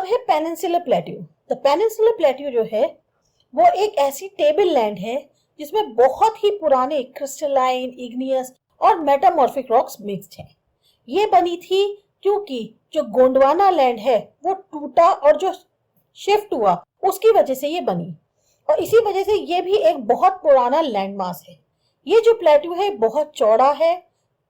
अब है peninsular plateau. The peninsular plateau जो है वो एक ऐसी टेबल लैंड है जिसमें बहुत ही पुराने क्रिस्टलाइन, इग्नियस और मेटामॉर्फिक रॉक्स मिक्स्ड हैं। ये बनी थी क्योंकि जो गोंडवाना लैंड है वो टूटा और जो शिफ्ट हुआ उसकी वजह से ये बनी, और इसी वजह से ये भी एक बहुत पुराना लैंडमास है। ये जो प्लेट्यू है बहुत चौड़ा है,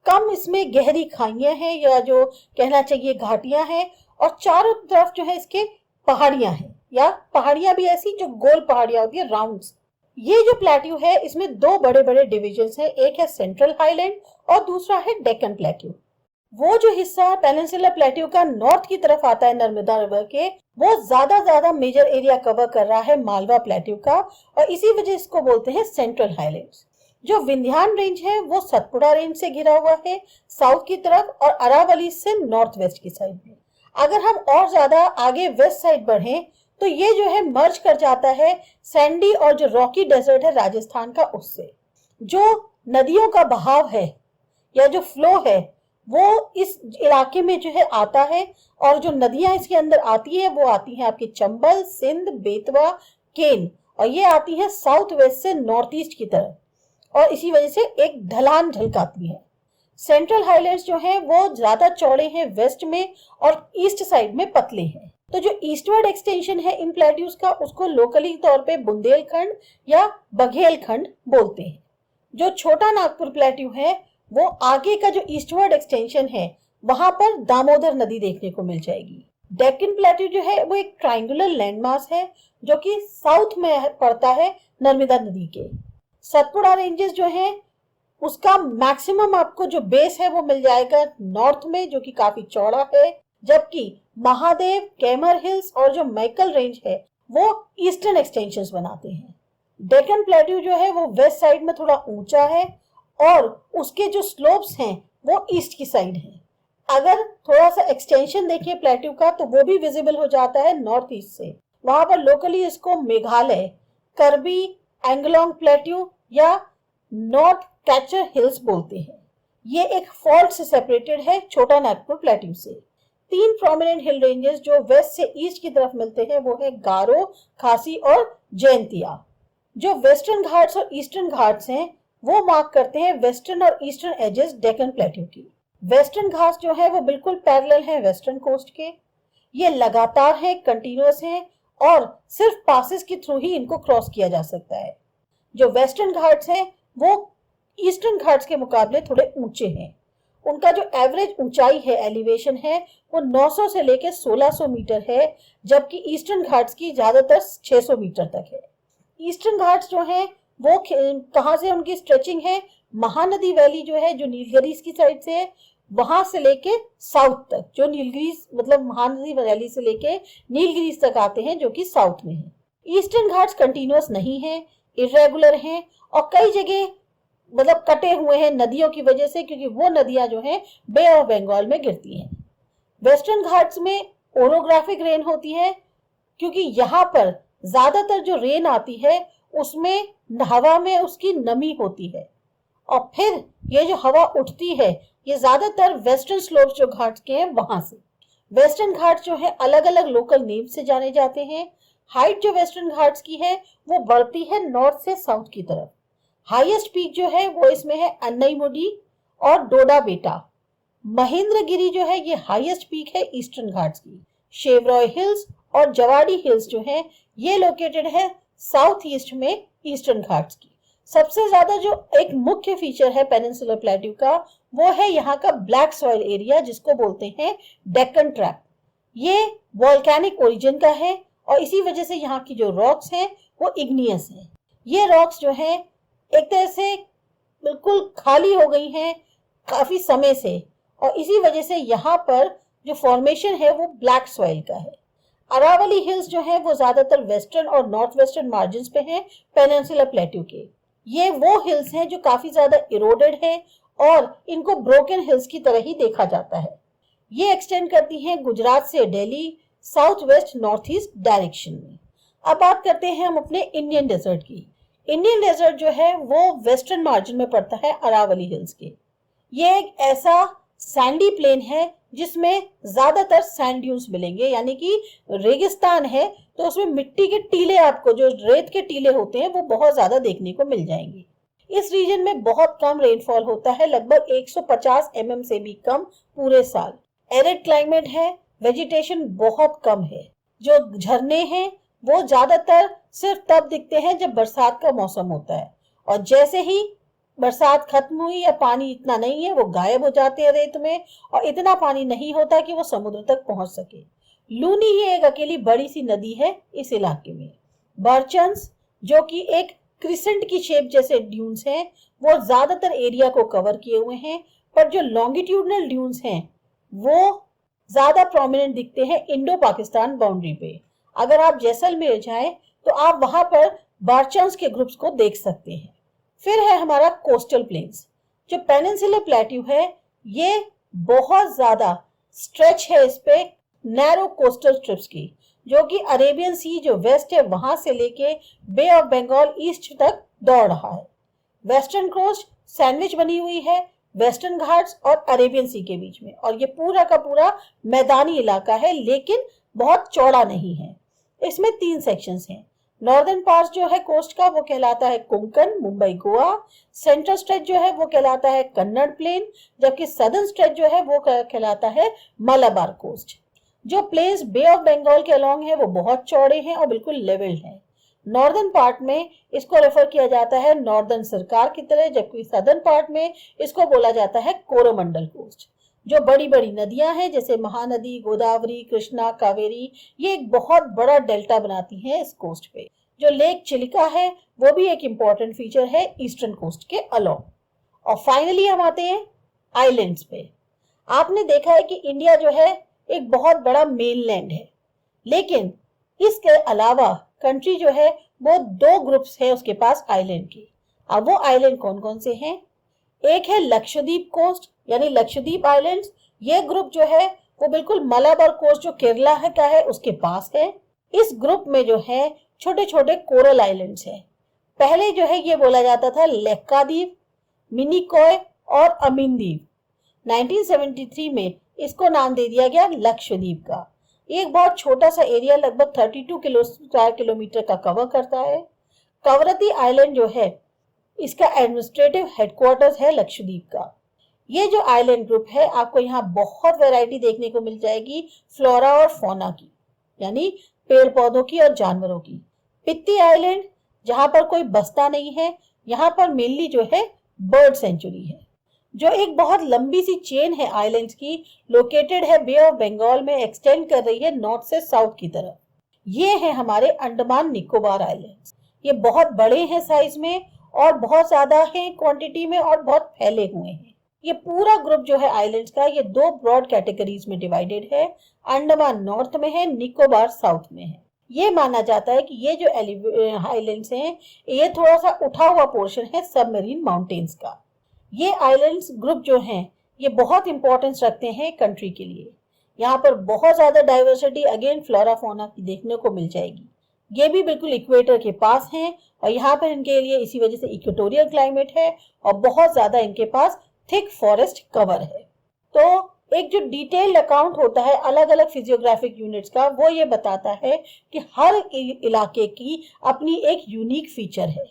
कम इसमें गहरी खाइयां हैं या जो कहना चाहिए घाटियां हैं, और चारों तरफ जो है इसके पहाड़ियां हैं, या पहाड़ियां भी ऐसी जो गोल पहाड़ियां होती है, राउंड्स। ये जो प्लेट्यू है इसमें दो बड़े बड़े डिविजन्स हैं, एक है सेंट्रल हाईलैंड और दूसरा है डेक्कन प्लेट्यू। वो जो हिस्सा पेनिनसुलर प्लेट्यू का नॉर्थ की तरफ आता है नर्मदा रिवर के, वो ज्यादा मेजर एरिया कवर कर रहा है मालवा प्लेट्यू का, और इसी वजह इसको बोलते हैं सेंट्रल हाईलैंड्स। जो विंध्यान रेंज है वो सतपुड़ा रेंज से घिरा हुआ है साउथ की तरफ, और अरावली से नॉर्थ वेस्ट की साइड में। अगर हम और ज्यादा आगे वेस्ट साइड बढ़े तो ये जो है मर्ज कर जाता है सैंडी और जो रॉकी डेजर्ट है राजस्थान का उससे। जो नदियों का बहाव है या जो फ्लो है वो इस इलाके में जो है आता है, और जो नदियां इसके अंदर आती है वो आती हैं आपकी चंबल, सिंध, बेतवा, केन, और ये आती है साउथ वेस्ट से नॉर्थ ईस्ट की तरफ, और इसी वजह से एक ढलान झलकाती है। सेंट्रल हाईलैंड्स जो हैं वो ज्यादा चौड़े हैं वेस्ट में, और ईस्ट साइड में पतले हैं। तो जो ईस्टवर्ड एक्सटेंशन है इन प्लेट्यूज का उसको लोकली तौर पे बुंदेलखंड या बघेलखंड बोलते हैं। जो छोटा नागपुर प्लेट्यू है वो आगे का जो ईस्टवर्ड एक्सटेंशन है वहां पर दामोदर नदी देखने को मिल जाएगी। डेक्कन प्लेट्यू जो है वो एक ट्रायंगुलर लैंडमास है जो कि साउथ में पड़ता है नर्मदा नदी के। सतपुड़ा रेंजेस जो है उसका मैक्सिमम आपको जो बेस है वो मिल जाएगा नॉर्थ में, जो कि काफी चौड़ा है, जबकि महादेव, कैमर हिल्स और जो मैकल रेंज है वो ईस्टर्न एक्सटेंशंस बनाते हैं। डेक्कन प्लेट्यू जो है वो वेस्ट साइड में थोड़ा ऊंचा है, और उसके जो स्लोप्स हैं वो ईस्ट की साइड है। अगर थोड़ा सा एक्सटेंशन देखिए प्लेट्यू का तो वो भी विजिबल हो जाता है नॉर्थ ईस्ट से। वहां पर लोकली इसको मेघालय, करबी एंगलोंग प्लेट्यू या नॉर्थ कैचर हिल्स बोलते हैं। ये एक फॉल्ट से सेपरेटेड है छोटा नागपुर प्लेट्यू से। तीन प्रोमिनेंट हिल रेंजेस जो वेस्ट से ईस्ट की तरफ मिलते हैं वो है गारो, खासी और जयंतिया। जो वेस्टर्न घाट्स और ईस्टर्न घाट्स हैं वो मार्क करते हैं वेस्टर्न और ईस्टर्न एजेस डेक्कन प्लेट्यू की। वेस्टर्न घाट्स जो है वो बिल्कुल पैरेलल है वेस्टर्न कोस्ट के। ये लगातार है, कंटिन्यूअस है, और सिर्फ पासेस के थ्रू ही इनको क्रॉस किया जा सकता है। जो वेस्टर्न घाट्स हैं वो ईस्टर्न घाट्स के मुकाबले थोड़े ऊंचे हैं। उनका जो एवरेज ऊंचाई है, एलिवेशन है, वो 900 से लेकर 1600 मीटर है, जबकि ईस्टर्न घाट्स की ज्यादातर 600 मीटर तक है। ईस्टर्न घाट्स जो हैं वो कहाँ से उनकी स्ट्रेचिंग है, महानदी वैली जो है जो नीलगिरीज की साइड से है वहां से लेके साउथ तक, जो नीलगिरीज मतलब महानदी वैली से लेके नीलगिरीज तक आते हैं जो कि साउथ में है। ईस्टर्न घाट्स कंटिन्यूअस नहीं है, इरेगुलर हैं, और कई जगह मतलब कटे हुए हैं नदियों की वजह से, क्योंकि वो नदियां जो हैं बे ऑफ बंगाल में गिरती हैं। वेस्टर्न घाट्स में ओरोग्राफिक रेन होती है, क्योंकि यहाँ पर ज्यादातर जो रेन आती है उसमें हवा में उसकी नमी होती है, और फिर ये जो हवा उठती है ये ज्यादातर वेस्टर्न स्लोप जो घाट्स के हैं वहां से। वेस्टर्न घाट्स जो है अलग अलग लोकल नेम से जाने जाते हैं। हाइट जो वेस्टर्न घाट्स की है वो बढ़ती है नॉर्थ से साउथ की तरफ। हाईएस्ट पीक जो है वो इसमें है अन्नईमुडी और डोडा बेटा। महेंद्रगिरी जो है ये हाईएस्ट पीक है ईस्टर्न घाट्स की। शेवरॉय हिल्स और जवाड़ी हिल्स जो है ये लोकेटेड है साउथ ईस्ट में ईस्टर्न घाट्स की। सबसे ज्यादा जो एक मुख्य फीचर है पेनिनसुलर प्लेट्यू का वो है यहाँ का ब्लैक सॉइल एरिया, जिसको बोलते हैं डेक्कन ट्रैप। ये वॉल्केनिक ओरिजिन का है, और इसी वजह से यहाँ की जो रॉक्स हैं वो इग्नियस हैं। ये रॉक्स जो हैं एक तरह से बिल्कुल खाली हो गई हैं काफी समय से, और इसी वजह से यहाँ पर जो फॉर्मेशन है वो ब्लैक सॉइल का है। अरावली हिल्स जो है वो ज्यादातर वेस्टर्न और नॉर्थ वेस्टर्न मार्जिन पे हैं पेनिनसुलर प्लेट्यू के। ये वो हिल्स हैं जो काफी ज्यादा इरोडेड है, और इनको ब्रोकन हिल्स की तरह ही देखा जाता है। ये एक्सटेंड करती हैं गुजरात से Delhi, south west north east direction में। अब बात करते हैं हम अपने इंडियन डेजर्ट की। इंडियन डेजर्ट जो है वो वेस्टर्न मार्जिन में पड़ता है अरावली हिल्स के। ये एक ऐसा सैंडी प्लेन है जिसमें ज्यादातर सैंड ड्यून्स मिलेंगे, यानी कि रेगिस्तान है तो उसमें मिट्टी के टीले, आपको जो रेत के टीले होते हैं वो बहुत ज्यादा देखने को मिल जाएंगे। इस रीजन में बहुत कम रेनफॉल होता है, लगभग 150 mm से भी कम पूरे साल। एरिड क्लाइमेट है, वेजिटेशन बहुत कम है। जो झरने हैं वो ज्यादातर सिर्फ तब दिखते हैं जब बरसात का मौसम होता है, और जैसे ही बरसात खत्म हुई या पानी इतना नहीं है वो गायब हो जाते हैं रेत में, और इतना पानी नहीं होता कि वो समुद्र तक पहुंच सके। लूनी ही एक अकेली बड़ी सी नदी है इस इलाके में। बर्चन्स जो कि एक क्रिसेंट की शेप जैसे ड्यून्स हैं, वो ज्यादातर एरिया को कवर किए हुए हैं, पर जो लॉन्गिट्यूडनल ड्यून्स हैं वो ज्यादा प्रोमिनेंट दिखते हैं इंडो पाकिस्तान बाउंड्री पे। अगर आप जैसलमेर जाएं तो आप वहां पर बारचन्स के ग्रुप्स को देख सकते हैं। फिर है हमारा कोस्टल प्लेन्स। जो पेनिनसुलर प्लेट्यू है ये बहुत ज्यादा स्ट्रेच है इस पे नैरो कोस्टल स्ट्रिप्स की, जो कि अरेबियन सी जो वेस्ट है वहां से लेके बे ऑफ बंगाल ईस्ट तक दौड़ रहा है। वेस्टर्न कोस्ट सैंडविच बनी हुई है वेस्टर्न घाट्स और अरेबियन सी के बीच में, और ये पूरा का पूरा मैदानी इलाका है लेकिन बहुत चौड़ा नहीं है। इसमें 3 सेक्शंस हैं। नॉर्दर्न पार्ट जो है कोस्ट का वो कहलाता है कोंकण, मुंबई, गोवा। सेंट्रल स्ट्रेच जो है वो कहलाता है कन्नड़ प्लेन, जबकि सदर्न स्ट्रेच जो है वो कहलाता है मलाबार कोस्ट। जो प्लेन्स बे ऑफ बंगाल के अलोंग है वो बहुत चौड़े हैं और बिल्कुल लेवल्ड हैं। नॉर्दर्न पार्ट में इसको रेफर किया जाता है नॉर्दर्न सरकार की तरह, जबकि सदर्न पार्ट में इसको बोला जाता है कोरोमंडल कोस्ट। जो बड़ी बड़ी नदियां हैं जैसे महानदी, गोदावरी, कृष्णा, कावेरी, ये एक बहुत बड़ा डेल्टा बनाती हैं इस कोस्ट पे। जो लेक चिलिका है वो भी एक इम्पॉर्टेंट फीचर है ईस्टर्न कोस्ट के अलोंग। और फाइनली हम आते हैं आइलैंड्स पे। आपने देखा है कि इंडिया जो है एक बहुत बड़ा मेनलैंड है, लेकिन इसके अलावा कंट्री जो है वो 2 ग्रुप्स है उसके पास आइलैंड की। अब वो आइलैंड कौन कौन से हैं? एक है लक्षद्वीप कोस्ट यानी लक्षद्वीप आइलैंड्स। ये ग्रुप जो है वो बिल्कुल मलाबार कोस्ट जो केरला है का है उसके पास है। इस ग्रुप में जो है छोटे छोटे कोरल आइलैंड्स हैं। पहले जो है ये बोला जाता था लेक्काद्वीप, मिनिकॉय और अमीनद्वीप। 1973 में इसको नाम दे दिया गया लक्षद्वीप का। एक बहुत छोटा सा एरिया लगभग 32 स्क्वायर किलोमीटर का कवर करता है। कवरत्ती आइलैंड जो है इसका एडमिनिस्ट्रेटिव हेडक्वार्टर्स है लक्षद्वीप का। ये जो आइलैंड ग्रुप है आपको यहाँ बहुत वैरायटी देखने को मिल जाएगी फ्लोरा और फौना की, यानी पेड़ पौधों की और जानवरों की। पित्ती आइलैंड जहां पर कोई बसता नहीं है, यहाँ पर मेनली जो है बर्ड सेंचुरी है, जो एक बहुत लंबी सी चेन है आइलैंड्स की, लोकेटेड है बे ऑफ बंगाल में, एक्सटेंड कर रही है नॉर्थ से साउथ की तरफ। ये है हमारे अंडमान निकोबार आइलैंड्स। ये बहुत बड़े हैं साइज में और बहुत ज्यादा हैं क्वांटिटी में और बहुत फैले हुए हैं। ये पूरा ग्रुप जो है आइलैंड्स का ये 2 ब्रॉड कैटेगरीज में डिवाइडेड है। अंडमान नॉर्थ में है, निकोबार साउथ में है। ये माना जाता है कि ये जो आइलैंड्स हैं ये थोड़ा सा उठा हुआ पोर्शन है सबमरीन माउंटेन्स का। ये आइलैंड्स ग्रुप जो हैं ये बहुत इंपॉर्टेंस रखते हैं कंट्री के लिए। यहाँ पर बहुत ज्यादा डाइवर्सिटी अगेन फ्लोरा फौना की देखने को मिल जाएगी। ये भी बिल्कुल इक्वेटर के पास हैं और यहाँ पर इनके लिए इसी वजह से इक्वेटोरियल क्लाइमेट है और बहुत ज्यादा इनके पास थिक फॉरेस्ट कवर है। तो एक जो डिटेल्ड अकाउंट होता है अलग अलग फिजियोग्राफिक यूनिट्स का, वो ये बताता है कि हर इलाके की अपनी एक यूनिक फीचर है।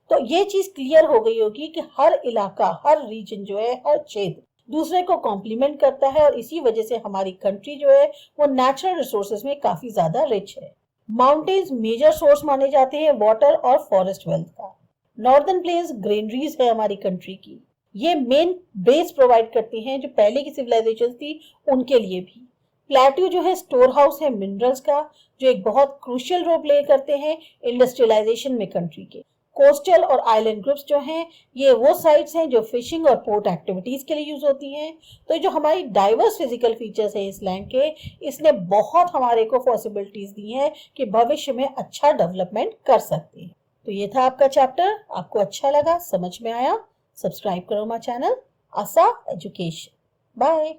तो ये चीज क्लियर हो गई होगी कि हर इलाका, हर रीजन जो है, हर क्षेत्र दूसरे को कॉम्प्लीमेंट करता है और इसी वजह से हमारी कंट्री जो है वो नेचुरल रिसोर्सेज में काफी ज्यादा रिच है। माउंटेन्स मेजर सोर्स माने जाते हैं वाटर और फॉरेस्ट वेल्थ का। नॉर्दर्न प्लेन्स ग्रीनरीज है हमारी कंट्री की। ये मेन बेस प्रोवाइड करती हैं जो पहले की सिविलाइजेशन थी उनके लिए भी। प्लेट्यू जो है स्टोर हाउस है मिनरल्स का, जो एक बहुत क्रूशियल रोल प्ले करते हैं इंडस्ट्रियलाइजेशन में कंट्री के। कोस्टल और आइलैंड ग्रुप्स जो हैं ये वो साइट्स हैं जो फिशिंग और पोर्ट एक्टिविटीज के लिए यूज होती हैं। तो जो हमारी डाइवर्स फिजिकल फीचर्स है इस लैंड के, इसने बहुत हमारे को पॉसिबिलिटीज दी हैं कि भविष्य में अच्छा डेवलपमेंट कर सकते हैं। तो ये था आपका चैप्टर। आपको अच्छा लगा, समझ में आया? सब्सक्राइब करो माय चैनल आसा एजुकेशन। बाय।